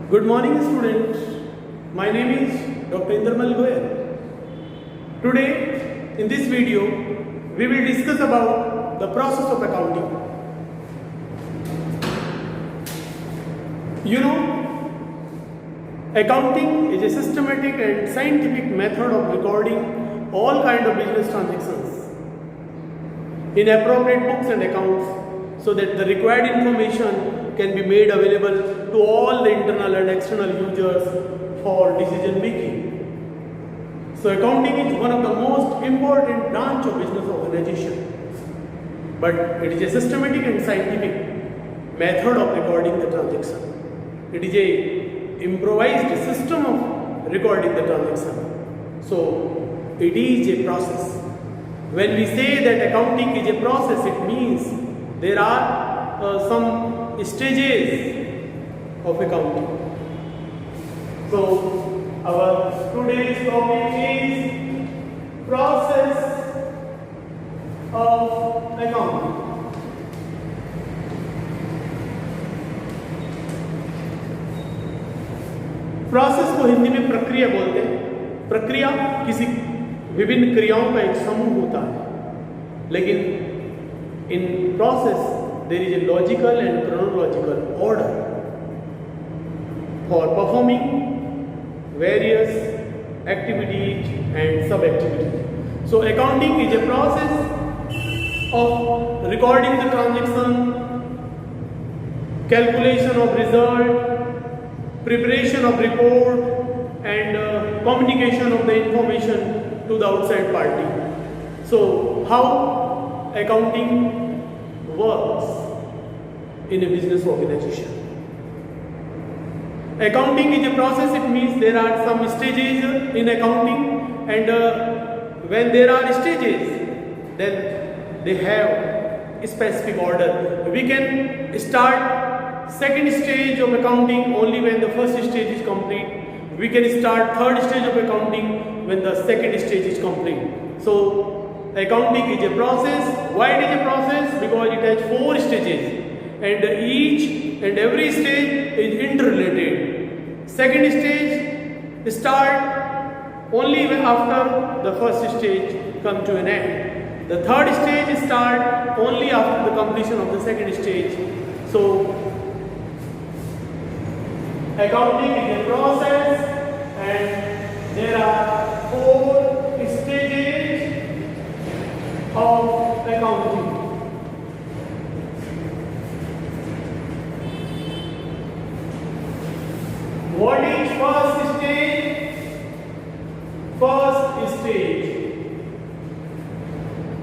Good morning, students. My name is Dr. Indramal Goyal. Today, in this video, we will discuss about the process of accounting. You know, accounting is a systematic and scientific method of recording all kinds of business transactions in appropriate books and accounts so that the required information can be made available to all the internal and external users for decision making. So accounting is one of the most important branch of business organization, but it is a systematic and scientific method of recording the transaction. It is a improvised system of recording the transaction. So it is a process. When we say that accounting is a process, it means there are some stages of accounting. So our today's topic is process of accounting. Process को हिंदी में प्रक्रिया बोलते हैं। प्रक्रिया किसी विभिन्न क्रियाओं का एक समूह होता है, लेकिन in process there is a logical and chronological order for performing various activities and sub-activities. So accounting is a process of recording the transaction, calculation of result, preparation of report, and communication of the information to the outside party. So how accounting works in a business organization. Accounting is a process. It means there are some stages in accounting, and when there are stages, then they have a specific order. We can start second stage of accounting only when the first stage is complete. We can start third stage of accounting when the second stage is complete. So accounting is a process. Why it is a process? Because it has 4 stages, and each and every stage is interrelated. Second stage start only when after the first stage come to an end. The third stage start only after the completion of the second stage. So accounting is a process, and there are 4 stages of accounting. What is first stage? First stage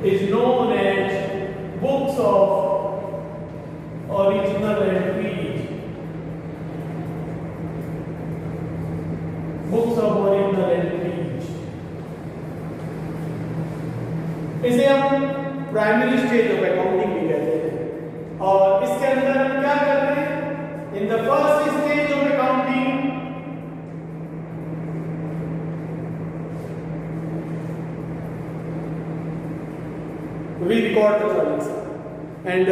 is known as books of original entries. Books of original entries. इसे हम primary stage of accounting भी कहते हैं, और इसके अंदर हम क्या करते हैं? In the first stage of accounting we record the transaction, and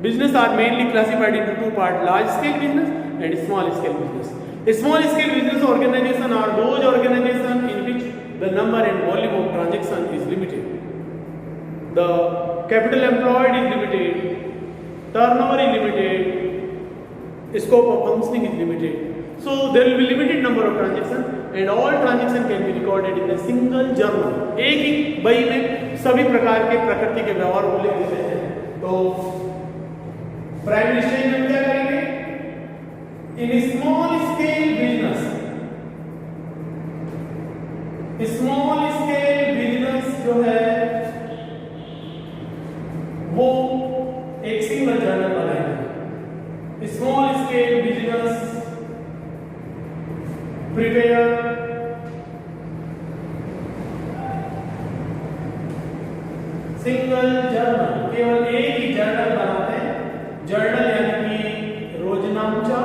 business are mainly classified into 2 parts: large scale business and small scale business. Small scale business organization are those organizations in which the number and volume of transaction is limited, the capital employed is limited, turnover is limited, scope of functioning is limited. So there will be limited number of transactions, and all transactions can be recorded in a single journal. एक ही बही में सभी प्रकार के प्रकृति के व्यवहार उल्लेख होते हैं. तो प्राइमरी स्टेज में क्या करेंगे? In small scale business, small scale business जो है वो एक सिंगल जर्नल बनाएंगे. Small scale business prepare single journal, केवल एक ही जर्नल बनाते हैं. जर्नल यानी कि रोजनामचा,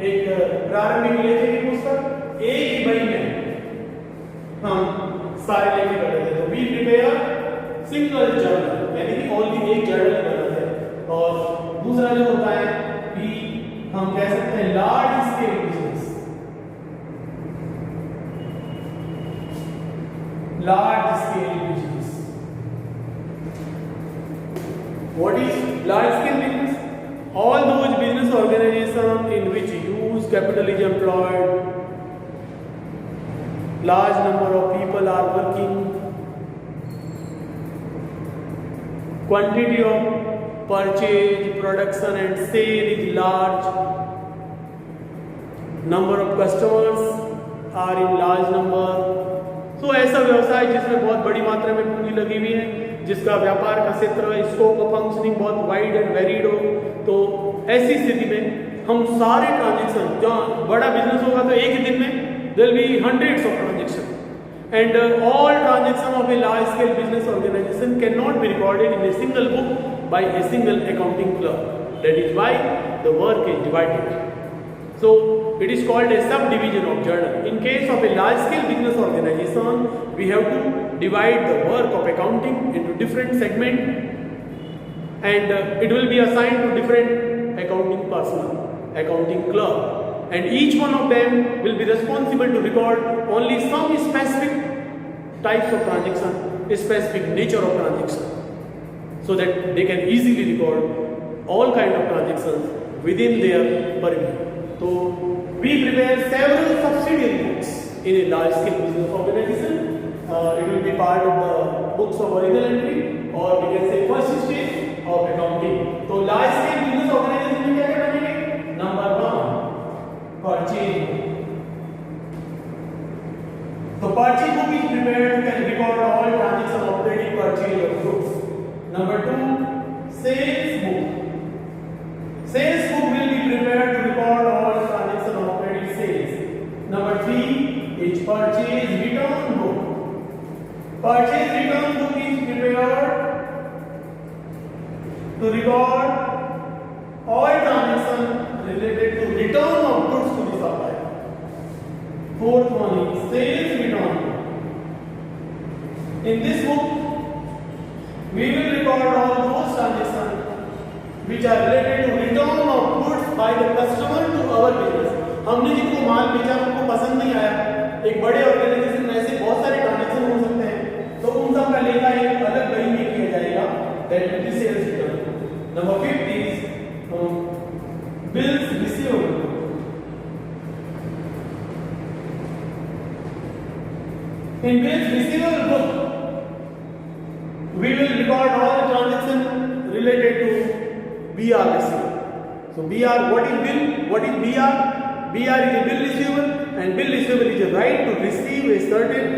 एक प्रारंभिक लेखे की पुस्तक, एक ही बही में हम सारे लेखे कर देते हैं. तो वी प्रिपेयर सिंगल जर्नल, यानी कि ओनली एक जर्नल बनाते हैं. और दूसरा जो होता है, वी हम कह सकते हैं large scale business. Large scale business. What is large scale business? All those business organizations in which huge capital is employed, large number of people are working, quantity of purchase, production and sale is large, number of customers are in large number. तो ऐसा व्यवसाय जिसमें बहुत बड़ी मात्रा में पूंजी लगी हुई है, जिसका व्यापार का क्षेत्र स्कोप ऑफ फंक्शनिंग बहुत वाइड एंड वेरीड हो, तो ऐसी स्थिति में हम सारे ट्रांजेक्शन, जहाँ बड़ा बिजनेस होगा तो एक ही दिन में there will be hundreds of transaction and all transaction of a large scale business organisation can not be recorded in a single book by a single accounting clerk. That is why the work is divided. So it is called a subdivision of journal. In case of a large scale business organization, we have to divide the work of accounting into different segments and it will be assigned to different accounting personnel, accounting clerk, and each one of them will be responsible to record only some specific types of transaction, specific nature of transaction, so that they can easily record all kind of transactions within their purview. So we prepare several subsidiary books in a large scale business organization. It will be part of the books of original entry or we can say first stage of accounting. So large scale business organization में क्या क्या बनेंगे? Number 1, purchase. So purchase book is prepared to record all transaction of trading purchase of goods. Number 2, sales book. Sales book will be prepared to record all transaction of credit sales. Number 3 is purchase return book. Purchase return book is prepared to record all transaction related to return of goods to the supplier. Fourth one is sales return book. In this book, we will record all those transactions which are related to return of goods by the customer to our business. हमने जिनको माल बेचा उनको पसंद नहीं आया, एक बड़े organisation में ऐसे बहुत सारे ट्रांजैक्शन हो सकते हैं, तो उन सब का लेखा एक अलग बही में किया जाएगा, that will be sales return. Number 5 is bills receivable. In bills receivable book, we will record all the transactions related to BR receivable. So BR, what is bill? What is BR? BR is a bill receivable and bill receivable is a right to receive a certain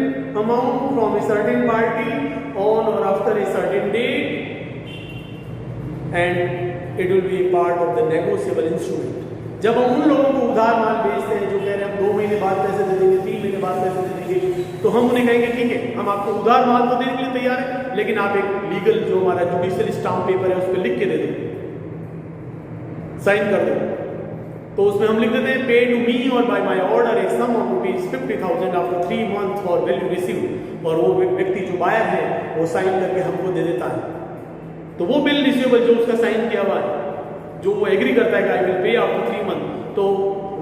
amount from a certain party on or after a certain date and it will be a part of the negotiable instrument. जब हम उन लोगों को उधार माल बेचते हैं जो कह रहे हैं हम 2 महीने बाद पैसे दे देंगे, 3 महीने बाद पैसे दे देंगे, तो हम उन्हें कहेंगे ठीक है हम आपको उधार माल तो देने के लिए तैयार है, लेकिन आप एक लीगल जो हमारा जुडिशियल स्टाम्प पेपर है उस पर लिख के दे दें, साइन कर दो. तो उसमें हम लिख देते हैं पे टू मी और by my order a sum of ₹50,000 after 3 months for value receive, और वो व्यक्ति जो बायर है वो साइन करके हमको दे देता है. तो वो बिल रिसीवेबल जो उसका साइन किया हुआ है, जो वो एग्री करता है कि I will pay after 3 months, तो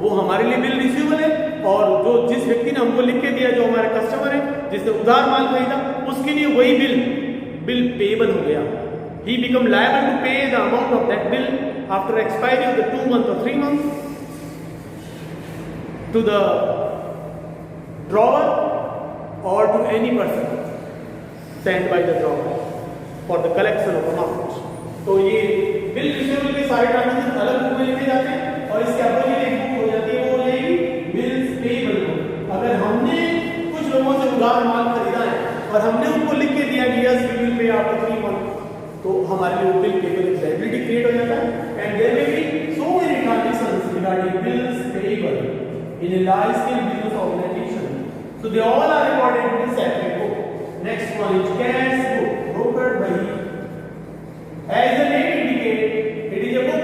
वो हमारे लिए बिल रिसीवेबल है. और जो जिस व्यक्ति ने हमको लिख के दिया, जो हमारे कस्टमर है जिसने उधार माल खरीदा, उसके लिए वही बिल पेएबल हो गया. He become liable to pay the amount of that bill after expiry of the 2 months or 3 months to the drawer or to any person sent by the drawer for the collection of amount. तो ये bill receivable के सारे transaction अलग book में लिखे जाते हैं और इसके अपोजिट एक बुक हो जाती है, वो हो जाएगी बिल्स पेएबल बुक. अगर हमने कुछ लोगों से उधार माल खरीदा है और हमने उनको लिख के दिया कि yes we will pay after 3 months, तो हमारे लिए बिल पेएबल लायबिलिटी क्रिएट हो जाता है. And there may be so many transactions regarding bills payable in a large scale business organisation. So they all are recorded in separate book. Next one is cash book, broker बही. As the name indicates, it is a book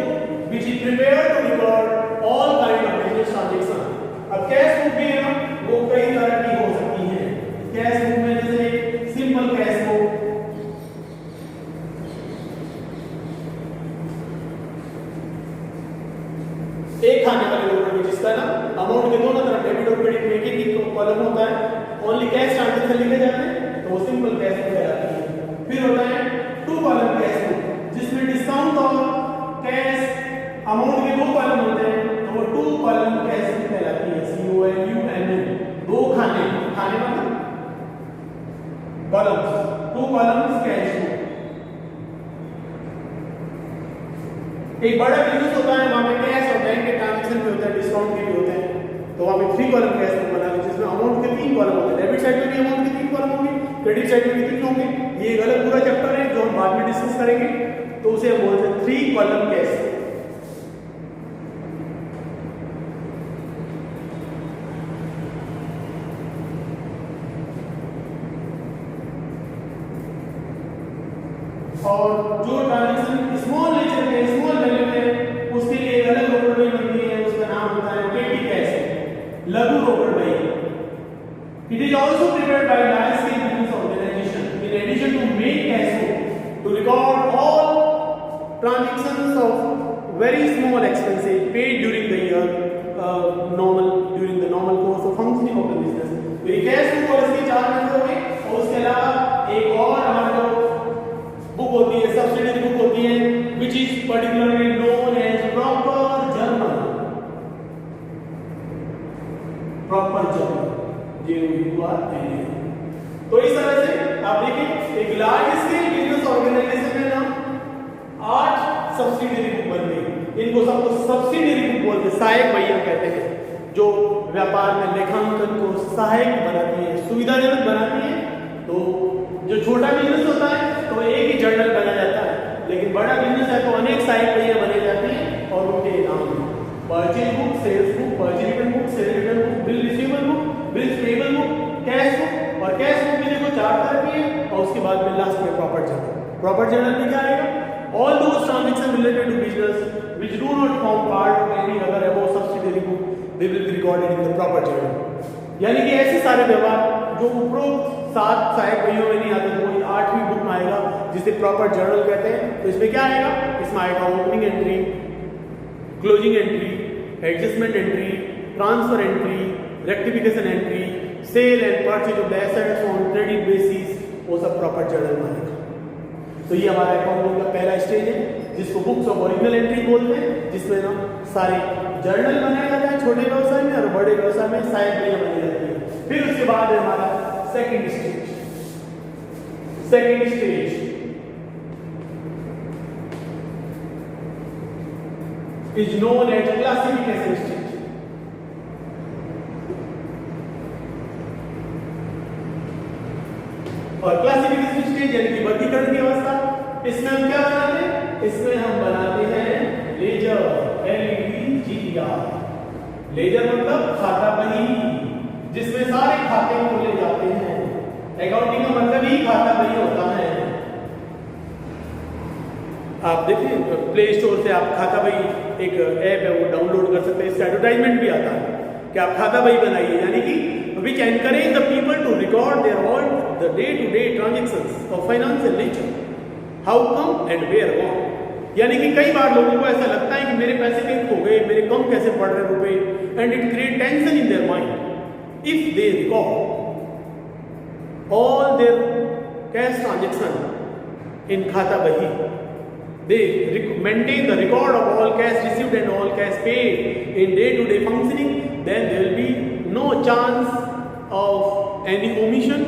which is prepared to record all kind of business transactions. अब cash book भी है ना, वो कई तरह की हो सकती है. कैश बुक में जैसे सिंपल कैश बुक, एक खाने वाले रोकड़ में जिसका ना अमाउंट के दोनों तरफ डेबिट और क्रेडिट में एक ही कॉलम होता है, ओनली कैश ट्रांजेक्शन लिखे जाते हैं, तो वो सिंपल कैश बुक कहलाती है। फिर होता है टू कॉलम कैश बुक जिसमें डिस्काउंट और कैश अमाउंट के दो कॉलम होते हैं, तो वो टू कॉलम कैश बुक कहलाती है। COLUMN, दो खाने, खाने मतलब columns, two columns cash book. एक बड़ा बिजनेस होता है, वहां पे कैश और बैंक के ट्रांजैक्शन भी होता है, डिस्काउंट के भी होते हैं, तो वहां पे 3 कॉलम कैश बुक बना लो जिसमें अमाउंट के 3 कॉलम होते हैं। डेबिट साइड में भी अमाउंट के 3 कॉलम होंगे, क्रेडिट साइड में भी 3 होंगे। ये एक अलग पूरा चैप्टर है जो हम बाद में डिस्कस करेंगे, तो उसे हम बोलते हैं 3 कॉलम कैश बुक। और जो ट्रांजैक्शन स्मॉल नेचर के, स्मॉल वैल्यू के, उसके लिए एक अलग रोकड़ बही बनती है, उसका नाम होता है पेटी कैश, लघु रोकड़ बही। It is also prepared by large scale business organisation in addition to make cash book to record all transactions of very small expenses paid during the year, during the normal course of functioning of the business. तो ये cash book और इसके 4 method हो गए, और उसके अलावा एक और हमारा बुक होती है, सब्सिडियरी बुक होती है, which is particularly known as proper journal, proper journal, JOURNAL। तो इस तरह से आप देखिए एक लार्ज स्केल बिजनेस ऑर्गेनाइजेशन में ना 8 सब्सिडियरी बुक बन गई। इनको सबको सब्सिडियरी बुक बोलते हैं, सहायक पहिया कहते हैं, जो व्यापार में लेखांकन को सहायक बनाती है, सुविधाजनक बनाती है। तो जो छोटा बिजनेस होता है तो एक ही जर्नल बना जाता है, लेकिन बड़ा बिजनेस है तो अनेक सहायक पहिया बने जाते हैं और उनके नाम हैं purchase book, sales book, purchase return book, sale return book, bill receivable book, bill payable book, cash book. और कैश बुक में देखो 4 तरह की है, और उसके बाद में लास्ट में प्रॉपर जर्नल। प्रॉपर जर्नल में क्या आएगा? All those transaction related to business which do not form part of any other above subsidiary book they will be recorded in the proper journal. यानी कि ऐसे सारे व्यवहार जो उपरोक्त 7 सहायक पहियों में नहीं आते, कोई 8वीं बुक में आएगा जिसे प्रॉपर जर्नल कहते हैं। तो इसमें क्या आएगा? इसमें आएगा opening entry, closing entry, adjustment entry, transfer entry, rectification entry, sale and purchase of the assets on credit basis, वो सब प्रॉपर जर्नल में आएगा। तो ये हमारा अकाउंटिंग का पहला स्टेज है जिसको बुक्स ऑफ ओरिजिनल एंट्री बोलते हैं, जिसमें ना सारे जर्नल बनाए जाते हैं छोटे व्यवसाय में, और बड़े व्यवसाय में सहायक पहिया बनाई जाती है। फिर उसके बाद है हमारा second stage. Second stage is known as classification stage। और क्लासिफिकेशन स्टेज यानी कि वर्गीकरण की अवस्था, इसमें हम क्या बनाते हैं? इसमें हम बनाते हैं लेजर, LEDGER। लेजर मतलब खाता बही, जिसमें सारे खाते खोले जाते हैं। अकाउंटिंग का मतलब ही खाता बही होता है। आप देखिए प्ले स्टोर से आप खाता बही एक ऐप है वो डाउनलोड कर सकते हैं, इसका एडवर्टाइजमेंट भी आता है कि आप खाता बही बनाइए, यानी कि which encourage the people to record their all the day-to-day transactions of financial nature, how come and where gone। यानी कि कई बार लोगों को ऐसा लगता है कि मेरे पैसे कहीं खो गए, मेरे कम कैसे पड़ रहे रुपए, and it create tension in their mind if they record all their cash transaction in खाता बही। They maintain the record of all cash received and all cash paid in day-to-day functioning, then there will be no chance of any omission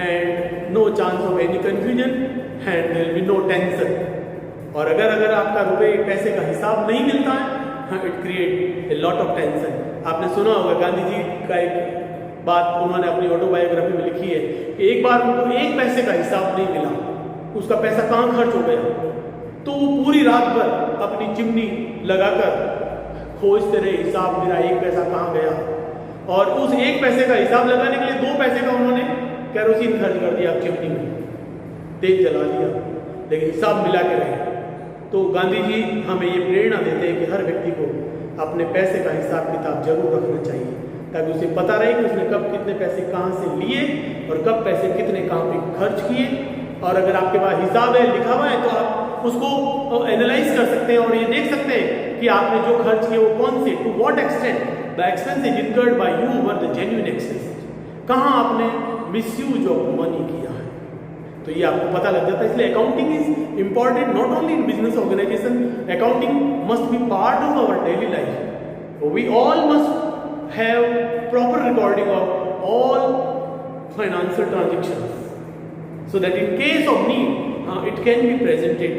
and no chance of any confusion and there will be no tension। और अगर आपका रुपए पैसे का हिसाब नहीं मिलता है, it create a lot of tension। आपने सुना होगा गांधी जी का एक बात उन्होंने अपनी ऑटोबायोग्राफी में लिखी है कि एक बार उनको 1 पैसे का हिसाब नहीं मिला, उसका पैसा कहाँ खर्च हो गया, तो वो पूरी रात भर अपनी चिमनी लगाकर खोजते रहे हिसाब, मेरा 1 पैसा कहाँ गया। और उस 1 पैसे का हिसाब लगाने के लिए 2 पैसे का उन्होंने केरोसिन खर्च कर दिया चिमनी में, तेल जला दिया, लेकिन हिसाब मिला के रहे। तो गांधी जी हमें ये प्रेरणा देते हैं कि हर व्यक्ति को अपने पैसे का हिसाब किताब जरूर रखना चाहिए, ताकि उसे पता रहे कि उसने कब कितने पैसे कहाँ से लिए और कब पैसे कितने कहाँ पे खर्च किए। और अगर आपके पास हिसाब है, लिखा हुआ है, तो आप उसको एनालाइज कर सकते हैं और ये देख सकते हैं कि आपने जो खर्च किए वो कौन से, to what extent the expenses incurred by you were the genuine expenses, कहाँ आपने मिसयूज ऑफ मनी किया है। तो ये आपको पता लग जाता है। इसलिए accounting is important not only in business organisation, accounting must be part of our daily life. We all must have proper recording of all financial transactions so that in case of need it can be presented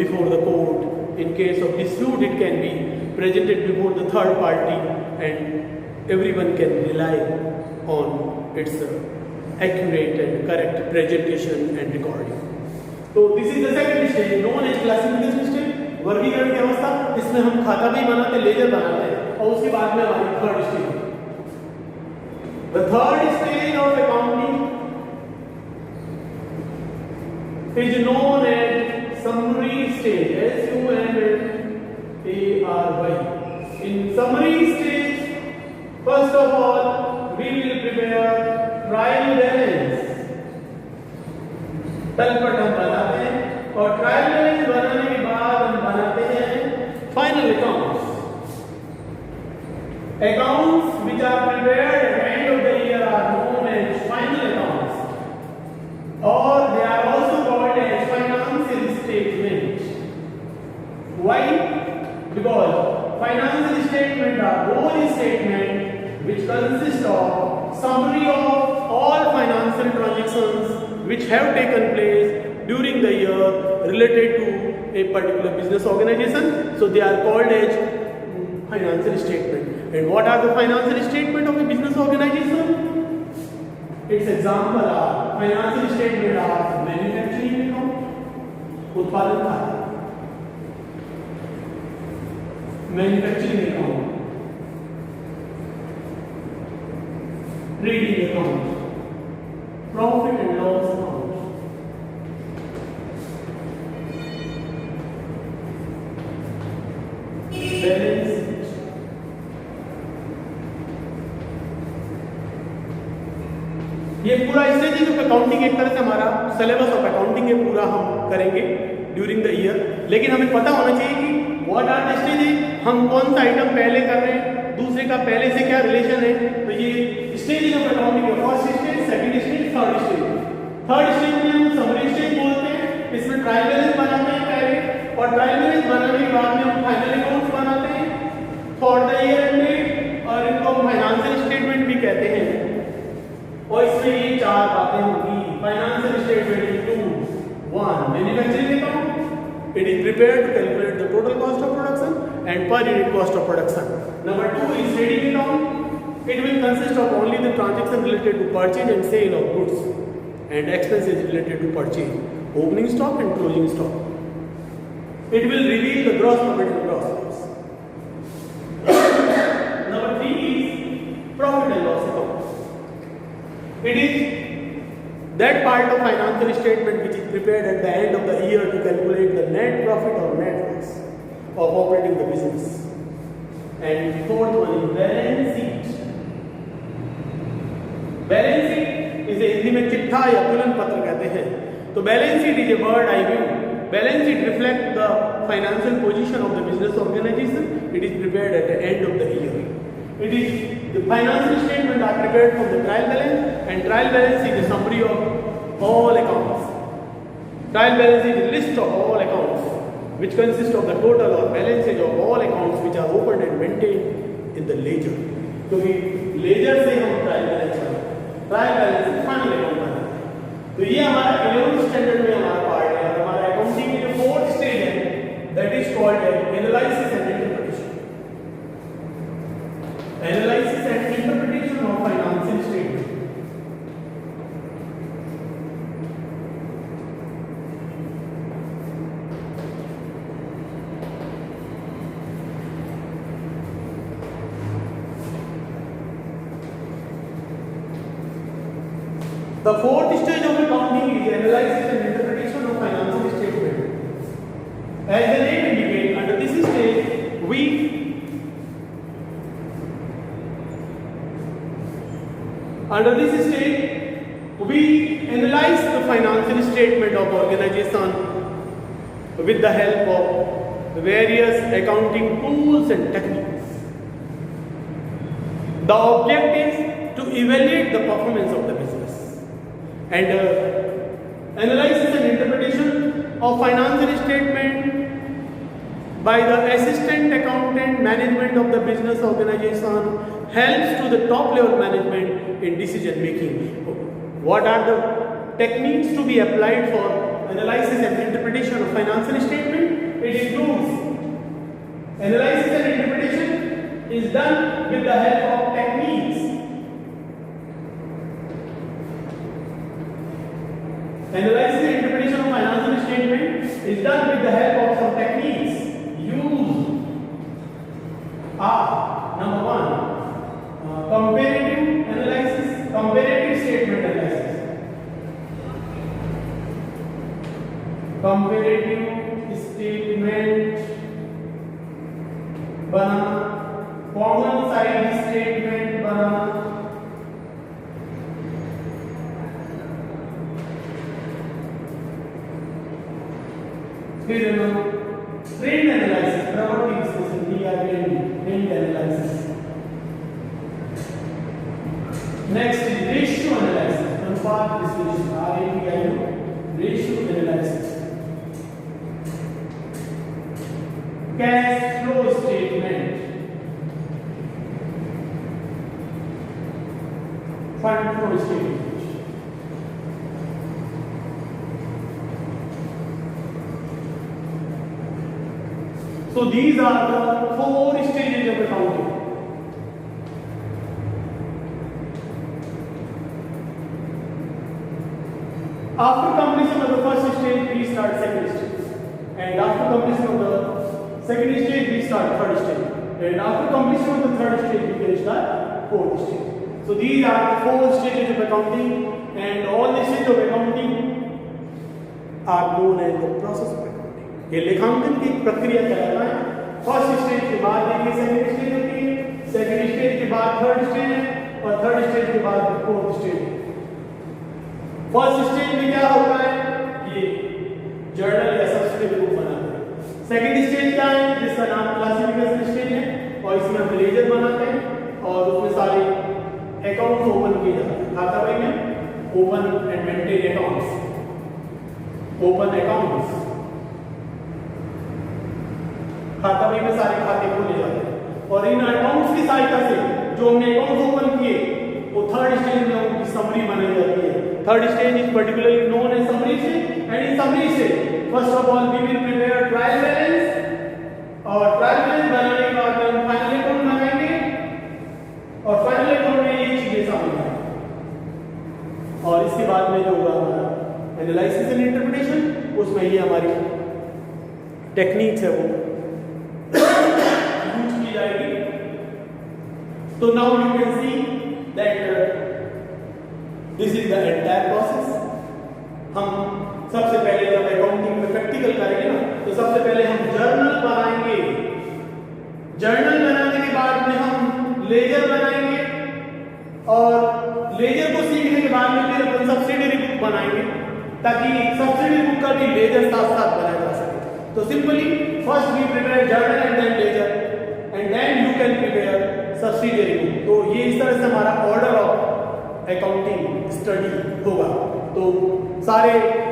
before the court. In case of dispute it can be presented before the third party and everyone can rely on its accurate and correct presentation and recording. So this is the second stage known as classification stage, वर्गीकरण की अवस्था। इसमें हम खाता भी बनाते, laser बनाते हैं और उसके बाद में हमारी third stage, the third stage of accounting is known as summary stage, S-U-M-M-A-R-Y. In summary stage, first of all, we will prepare trial balance. तलपट हम बनाते हैं और ट्रायल बैलेंस बनाने के बाद हम बनाते हैं final accounts. Accounts which are prepared at the end of the year are known as final accounts, or they are also called as financial statement. Why? Because financial statement are those statements which consist of summary of all financial transactions which have taken place during the year related to a particular business organization. So they are called as financial statement. And what are the financial statement of a business organization? Its example are financial statement are manufacturing account, उत्पादन खाता, manufacturing account, trading account, profit and loss account, balance sheet. ये पूरा stage of accounting एक तरह से हमारा syllabus of accounting है, पूरा हम करेंगे ड्यूरिंग द ईयर। लेकिन हमें पता होना चाहिए कि व्हाट आर द स्टेज, हम कौन सा आइटम पहले कर रहे हैं, दूसरे का पहले से क्या रिलेशन है। तो ये स्टेज ऑफ अकाउंटिंग है, first stage, second stage, third stage. Third stage में हम समरी स्टेज बोलते हैं, इसमें ट्रायल बैलेंस बनाते हैं पहले, और ट्रायल बैलेंस बनाने के बाद में हम फाइनल अकाउंट्स बनाते हैं फॉर द ईयर एंड, और इनको हम फाइनेंशियल स्टेटमेंट भी कहते हैं। और इसमें ये चार बातें होंगी। Financial statement includes 1 manufacturing account, it is prepared to calculate the total cost of production and per unit cost of production. Number 2 is trading account, it will consist of only the transaction related to purchase and sale of goods and expenses related to purchase, opening stock and closing stock. It will reveal the gross profit and gross loss. Number 3 is profit and loss account, it is that part of financial statement which is prepared at the end of the year to calculate the net profit or net loss of operating the business. And fourth one is balance sheet. Balance sheet is Hindi में चिट्ठा या तुलन पत्र कहते हैं। तो balance sheet is a word I view. Balance sheet reflects the financial position of the business organization. It is prepared at the end of the year. It is the financial statement are prepared from the trial balance, and trial balance is a summary of all accounts. Trial balance is a list of all accounts which consist of the total or balances of all accounts which are opened and maintained in the ledger. तो ये ledger से हम trial balance बनाते हैं, trial balance से final account बनाते हैं। तो ये हमारा 11th standard में हमारा पार्ट है, और हमारा accounting की जो 4th stage है that is called analysis and interpretation. Analysis and interpretation of financial statement. The 4th stage of accounting is analysis and interpretation of financial statement. As the name indicates, under this stage we analyze the financial statement of organization with the help of various accounting tools and techniques. The object is to evaluate the performance of the business and analysis and interpretation of financial statement by the assistant accountant management of the business organization helps to the top level management in decision making. What are the techniques to be applied for analysis and interpretation of financial statement? It includes analysis and interpretation is done with the help of techniques. Analysis and interpretation of financial statement is done with the help of some techniques. Used are number one, comparative analysis, comparative statement analysis. Comparative statement banana, common size statement बनाना, फिर trend analysis, property विश्लेषण या trend analysis. Next is ratio analysis, अनुपात विश्लेषण, RATIO, ratio analysis. Cash flow statement, fund flow statement. So these are the 4 stages of accounting. After completion of the first stage, we start second stage, and after completion of the second stage, we start third stage, and after completion of the third stage, we can start fourth stage. So these are the 4 stages of accounting, and all the stages of accounting are known as the process of accounting. ये लेखांकन की प्रक्रिया कहलाता है. First stage के बाद देखिए second stage होती है, सेकंड स्टेज के बाद थर्ड स्टेज है, और थर्ड स्टेज के बाद फोर्थ स्टेज. फर्स्ट स्टेज में क्या होता है, ये जर्नल या सब्सिडरी बुक बनाते हैं. सेकंड स्टेज क्या है, जिसका नाम क्लासिफिकेशन स्टेज है, और इसमें हम लेजर बनाते हैं और उसमें सारे अकाउंट्स ओपन किए जाते हैं. खाता बही में open and maintain accounts, open accounts, खाता बही में सारे खाते खोले जाते हैं. और इन अकाउंट्स की सहायता से जो हमने अकाउंट ओपन किए वो थर्ड स्टेज में उनकी समरी बनाई जाती है. Third stage is particularly known as summary stage, and in summary stage first of all we will prepare trial balance, और ट्रायल बैलेंस बनाने के बाद हम फाइनल अकाउंट बनाएंगे, और फाइनल अकाउंट में ये चीजें शामिल हैं. और इसके बाद में जो होगा हमारा एनालिसिस एंड इंटरप्रिटेशन, उसमें ये हमारी टेक्निक्स है वो यूज की जाएगी. तो now you can see that this is the entire process. हम सबसे पहले जब अकाउंटिंग में प्रैक्टिकल करेंगे ना, तो सबसे पहले हम जर्नल बनाएंगे. जर्नल बनाने के बाद में हम लेजर बनाएंगे, और लेजर को सीखने के बाद में फिर अपन सब्सिडरी बुक बनाएंगे, ताकि सब्सिडरी बुक का भी लेजर साथ साथ बनाया जा सके. तो simply first we prepare journal and then ledger, and then you can prepare subsidiary book. तो ये इस तरह से हमारा ऑर्डर ऑफ अकाउंटिंग स्टडी होगा. तो सारे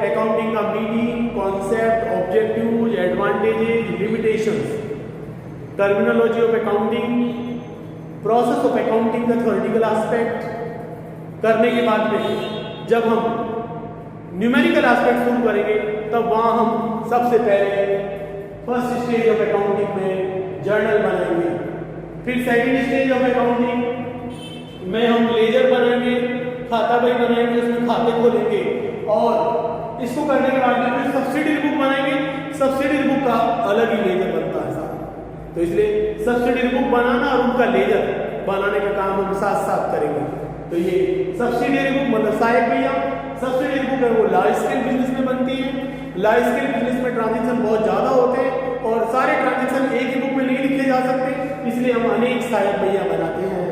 अकाउंटिंग का meaning, concept, objectives, advantages, limitations, terminology of accounting, process of accounting का थ्योरेटिकल एस्पेक्ट करने के बाद में जब हम न्यूमेरिकल एस्पेक्ट शुरू करेंगे, तब वहाँ हम सबसे पहले फर्स्ट स्टेज ऑफ अकाउंटिंग में जर्नल बनाएंगे. फिर सेकंड स्टेज ऑफ अकाउंटिंग में हम लेजर बनाएंगे, खाता बही बनाएंगे, उसमें खाते खोलेंगे, और इसको करने के बाद में फिर सब्सिडरी बुक बनाएंगे. सब्सिडरी बुक का अलग ही लेजर बनता है साथ. तो इसलिए सब्सिडरी बुक बनाना और उनका लेजर बनाने का काम हम साथ साथ करेंगे. तो ये सब्सिडरी बुक मतलब सहायक भैया सब्सिडरी बुक है, वो लार्ज स्केल बिजनेस में बनती है. लार्ज स्केल बिजनेस में ट्रांजेक्शन बहुत ज़्यादा होते हैं, और सारे ट्रांजेक्शन एक ही बुक में नहीं लिखे जा सकते, इसलिए हम अनेक सहायक भैया बनाते हैं.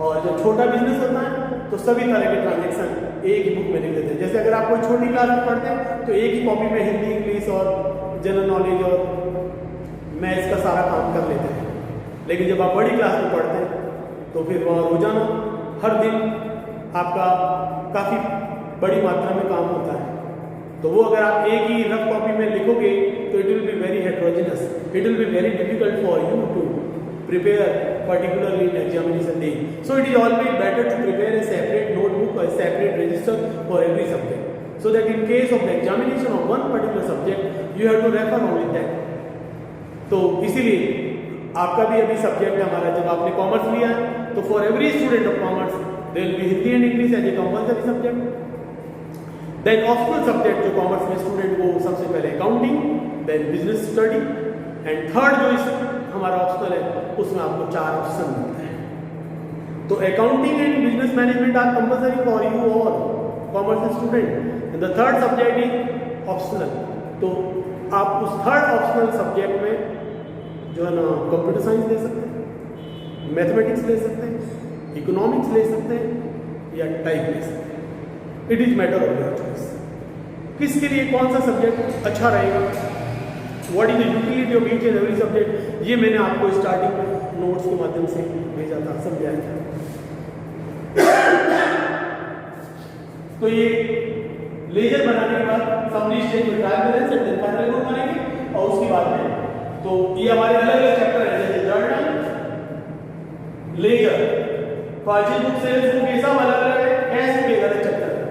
और जब छोटा बिजनेस होता है तो सभी तरह के ट्रांजेक्शन एक ही बुक में लिख देते हैं. जैसे अगर आप कोई छोटी क्लास में पढ़ते हैं तो एक ही कॉपी में हिंदी, इंग्लिश और जनरल नॉलेज और मैथ्स का सारा काम कर लेते हैं। लेकिन जब आप बड़ी क्लास में पढ़ते हैं तो फिर वहाँ रोजाना हर दिन आपका काफ़ी बड़ी मात्रा में काम होता है। तो वो अगर आप एक ही रफ कॉपी में लिखोगे तो it will be very heterogeneous, it will be very difficult for you to prepare particularly in examination day. So it is always better to prepare a separate notebook or a separate register for every subject, so that in case of the examination of one particular subject you have to refer only that. तो इसीलिए आपका भी अभी subject है हमारा, जब आपने commerce लिया है तो for every student of commerce there will be Hindi and English as a compulsory subject. Then optional subject जो कॉमर्स में स्टूडेंट को सबसे पहले accounting, then business study, and third जो इस हमारा ऑप्शनल है उसमें आपको 4 ऑप्शन मिलते हैं। तो accounting and business management are compulsory for you all commerce student, and the third subject is optional. तो आप उस थर्ड ऑप्शनल सब्जेक्ट में जो है ना कंप्यूटर साइंस ले सकते हैं, मैथमेटिक्स ले सकते हैं, इकोनॉमिक्स ले सकते हैं या टाइप ले सकते हैं। It is matter of your choice, किसके लिए कौन सा सब्जेक्ट अच्छा रहेगा, what is the utility of each and every subject, ये मैंने आपको स्टार्टिंग में नोट्स के माध्यम से भेजा था, समझाया था। तो ये लेजर बनाने के बाद समरी स्टेज में trial balance and then final report बनेगी, और उसके बाद में तो ये हमारे अलग अलग चैप्टर है, जैसे journal, ledger, purchase book, sales book, ये सब अलग अलग है, कैश बुक एक अलग चैप्टर है,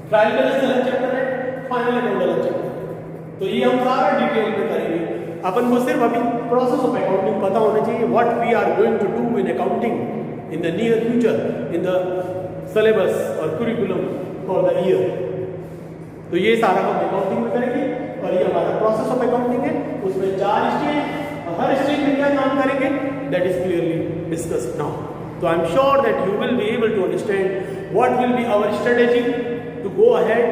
ट्रायल बैलेंस अलग चैप्टर है, फाइनल अकाउंट अलग चैप्टर है। तो ये हम सारा डिटेल में करेंगे। अपन को सिर्फ अभी प्रोसेस ऑफ अकाउंटिंग पता होना चाहिए, what we are going to do in accounting in the near future in the syllabus और करिकुलम फॉर द ईयर। तो ये सारा हम अकाउंटिंग में करेंगे, और ये हमारा प्रोसेस ऑफ अकाउंटिंग है, उसमें 4 स्टेज, और हर स्टेज में क्या काम करेंगे that is clearly discussed now. तो I am sure that you will be able to understand what will be our strategy to go ahead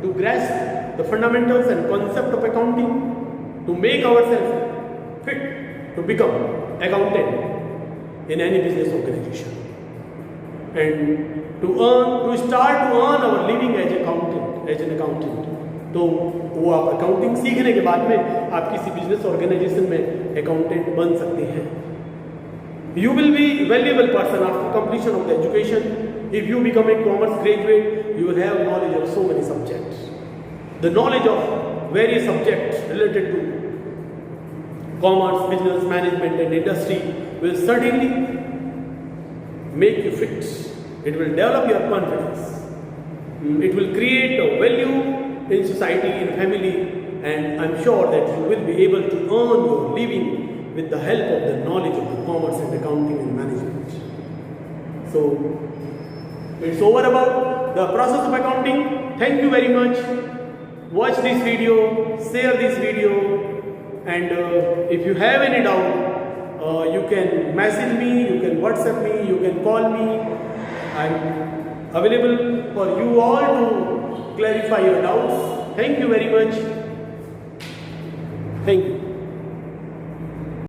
to grasp the fundamentals and concept of accounting, to make ourselves fit to become accountant in any business organization, and to start to earn our living as an accountant. तो वो आप accounting सीखने के बाद में आप किसी business organisation में अकाउंटेंट बन सकते हैं। You will be valuable person after completion of the education. If you become a commerce graduate, you will have knowledge of so many subjects. The knowledge of various subjects related to commerce, business, management and industry will certainly make you fit. It will develop your confidence. It will create a value in society, in family, and I'm sure that you will be able to earn your living with the help of the knowledge of the commerce and accounting and management. So, it's over about the process of accounting. Thank you very much. Watch this video, share this video, and if you have any doubt, you can message me, you can WhatsApp me, you can call me. I'm available for you all to clarify your doubts. Thank you very much. Thank you.